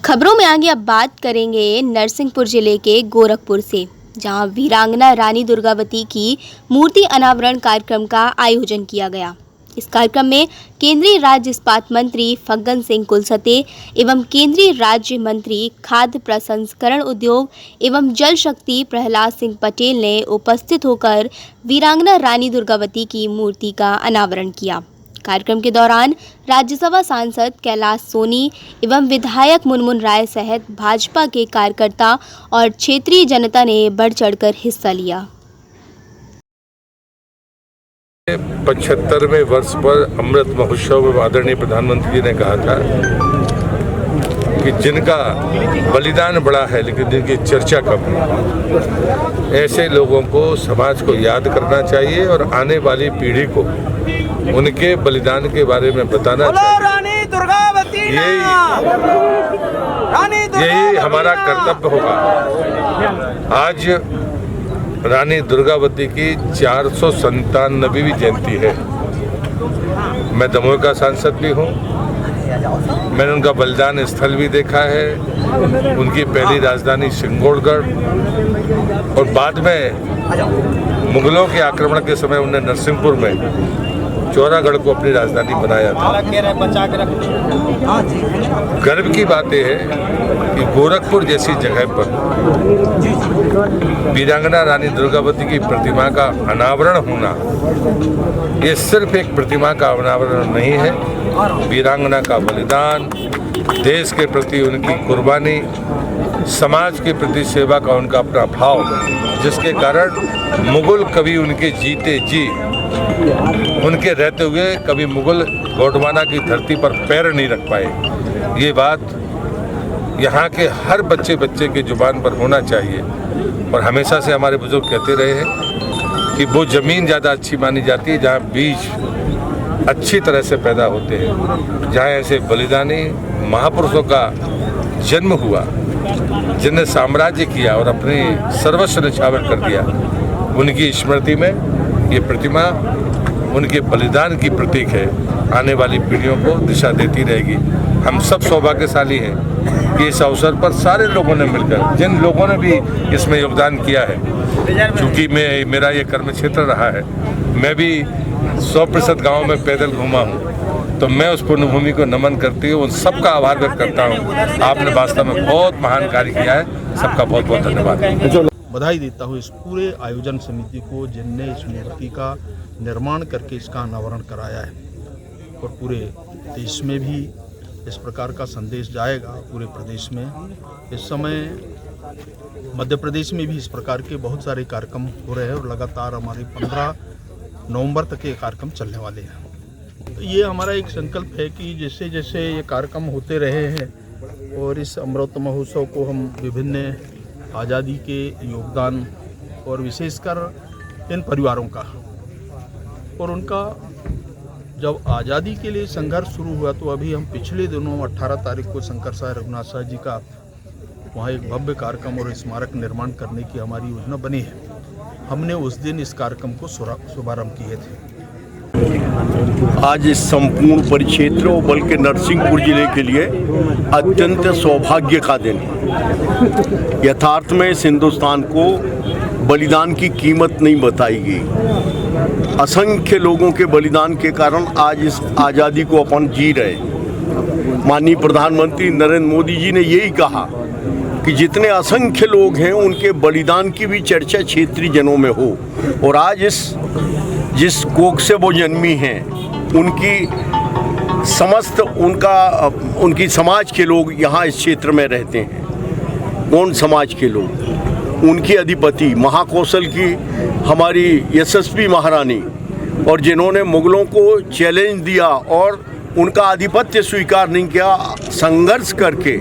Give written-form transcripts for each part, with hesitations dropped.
खबरों में आगे अब बात करेंगे नरसिंहपुर जिले के गोरखपुर से, जहां वीरांगना रानी दुर्गावती की मूर्ति अनावरण कार्यक्रम का आयोजन किया गया। इस कार्यक्रम में केंद्रीय राज्य इस्पात मंत्री फग्गन सिंह कुलस्ते एवं केंद्रीय राज्य मंत्री खाद्य प्रसंस्करण उद्योग एवं जल शक्ति प्रहलाद सिंह पटेल ने उपस्थित होकर वीरांगना रानी दुर्गावती की मूर्ति का अनावरण किया। कार्यक्रम के दौरान राज्यसभा सांसद कैलाश सोनी एवं विधायक मुनमुन राय सहित भाजपा के कार्यकर्ता और क्षेत्रीय जनता ने बढ़ चढ़कर हिस्सा लिया। 75वें वर्ष पर अमृत महोत्सव में आदरणीय प्रधानमंत्री जी ने कहा था कि जिनका बलिदान बड़ा है लेकिन जिनकी चर्चा कम है, ऐसे लोगों को समाज को याद करना चाहिए और आने वाली पीढ़ी को उनके बलिदान के बारे में बताना चाहिए। यही हमारा कर्तव्य होगा। आज रानी दुर्गावती की 497वीं जयंती है। मैं दमोह का सांसद भी हूँ, मैंने उनका बलिदान स्थल भी देखा है, उनकी पहली राजधानी सिंगोड़गढ़, और बाद में मुगलों के आक्रमण के समय उन्होंने नरसिंहपुर में चौरागढ़ को अपनी राजधानी बनाया था। गर्व की बात यह है कि गोरखपुर जैसी जगह पर वीरांगना रानी दुर्गावती की प्रतिमा का अनावरण होना, ये सिर्फ एक प्रतिमा का अनावरण नहीं है, वीरांगना का बलिदान, देश के प्रति उनकी कुर्बानी, समाज के प्रति सेवा का उनका अपना भाव, जिसके कारण मुगल कभी उनके जीते जी, उनके रहते हुए कभी मुगल गोंडवाना की धरती पर पैर नहीं रख पाए। ये बात यहाँ के हर बच्चे की जुबान पर होना चाहिए। और हमेशा से हमारे बुजुर्ग कहते रहे हैं कि वो ज़मीन ज़्यादा अच्छी मानी जाती है जहाँ बीज अच्छी तरह से पैदा होते हैं, जहाँ ऐसे बलिदानी महापुरुषों का जन्म हुआ, जिन्हें साम्राज्य किया और अपने सर्वस्व न्यौछावर कर दिया। उनकी स्मृति में ये प्रतिमा उनके बलिदान की प्रतीक है, आने वाली पीढ़ियों को दिशा देती रहेगी। हम सब सौभाग्यशाली हैं कि इस अवसर पर सारे लोगों ने मिलकर, जिन लोगों ने भी इसमें योगदान किया है, चूँकि मेरा ये कर्म क्षेत्र रहा है, मैं भी 100% गाँव में पैदल घूमा हूँ, तो मैं उस पुण्यभूमि को नमन करती हूँ, उन सबका आभार व्यक्त करता हूँ। आपने वास्तव में बहुत महान कार्य किया है, सबका बहुत बहुत धन्यवाद। बधाई देता हूँ इस पूरे आयोजन समिति को, जिनने इस मूर्ति का निर्माण करके इसका अनावरण कराया है, और पूरे देश में भी इस प्रकार का संदेश जाएगा। पूरे प्रदेश में इस समय मध्य प्रदेश में भी इस प्रकार के बहुत सारे कार्यक्रम हो रहे हैं, और लगातार हमारे 15 नवंबर तक ये कार्यक्रम चलने वाले हैं। तो ये हमारा एक संकल्प है कि जैसे जैसे ये कार्यक्रम होते रहे हैं, और इस अमृत महोत्सव को हम विभिन्न आज़ादी के योगदान और विशेषकर इन परिवारों का, और उनका जब आज़ादी के लिए संघर्ष शुरू हुआ, तो अभी हम पिछले दिनों 18 तारीख को शंकर साय रघुनाथ साय जी का वहाँ एक भव्य कार्यक्रम और स्मारक निर्माण करने की हमारी योजना बनी है। हमने उस दिन इस कार्यक्रम को शुभारंभ किए थे। आज इस संपूर्ण परिक्षेत्र और बल्कि नरसिंहपुर जिले के लिए अत्यंत सौभाग्य का दिन है। यथार्थ में इस हिंदुस्तान को बलिदान की कीमत नहीं बताई गई। असंख्य लोगों के बलिदान के कारण आज इस आज़ादी को अपन जी रहे। माननीय प्रधानमंत्री नरेंद्र मोदी जी ने यही कहा कि जितने असंख्य लोग हैं उनके बलिदान की भी चर्चा क्षेत्रीय जनों में हो, और आज जिस कोख से वो जन्मी हैं उनकी समस्त उनकी समाज के लोग यहाँ इस क्षेत्र में रहते हैं। कौन समाज के लोग? उनकी अधिपति महाकौशल की हमारी यशस्वी महारानी, और जिन्होंने मुगलों को चैलेंज दिया और उनका आधिपत्य स्वीकार नहीं किया, संघर्ष करके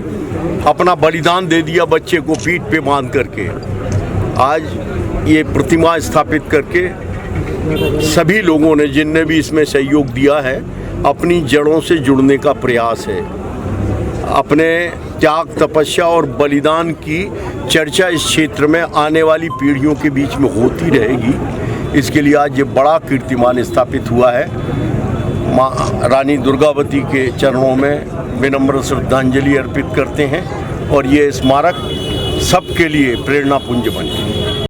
अपना बलिदान दे दिया, बच्चे को पीठ पे बांध करके। आज ये प्रतिमा स्थापित करके सभी लोगों ने, जिनने भी इसमें सहयोग दिया है, अपनी जड़ों से जुड़ने का प्रयास है। अपने त्याग, तपस्या और बलिदान की चर्चा इस क्षेत्र में आने वाली पीढ़ियों के बीच में होती रहेगी। इसके लिए आज ये बड़ा कीर्तिमान स्थापित हुआ है। माँ रानी दुर्गावती के चरणों में विनम्र श्रद्धांजलि अर्पित करते हैं और ये स्मारक सबके लिए प्रेरणा पुंज बने।